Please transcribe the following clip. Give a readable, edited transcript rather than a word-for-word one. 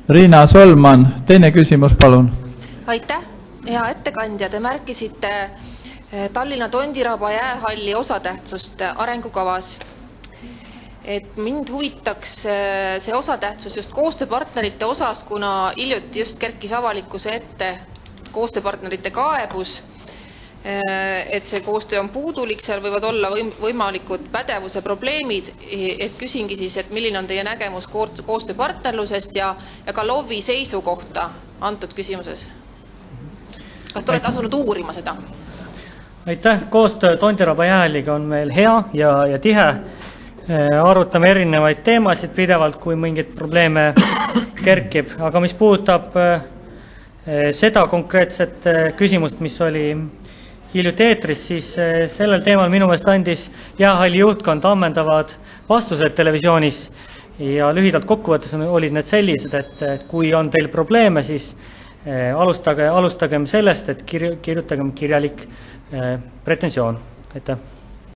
Riina Solman, teine küsimus, palun. Aitäh, hea ettekandja. Te märkisite Tallinna Tondiraba jäähalli osatähtsust arengukavas. Et mind huvitaks see osatähtsus just koostööpartnerite osas, kuna hiljuti just kerkis avalikkuse ette koostööpartnerite kaebus, et see koostöö on puudulik, seal võivad olla võimalikud pädevuse probleemid, et küsingi siis, et milline on teie nägemus koostööpartnerlusest ja ka LOV-i seisukohta antud küsimuses? Kas te olete asunud uurima seda? Aitäh, koostöö Tondiraba jäähalliga on meil hea ja tihe. Arutame erinevaid teemasid pidevalt, kui mingid probleeme kerkib, aga mis puudutab seda konkreetset küsimust, mis oli hiljuti eetris, siis sellel teemal minu meelest andis jäähalli juhtkond ammendavad vastused televisioonis ja lühidalt kokkuvõttes olid need sellised, et kui on teil probleeme, siis alustagem sellest, et kirjutagem kirjalik pretensioon. Aitäh.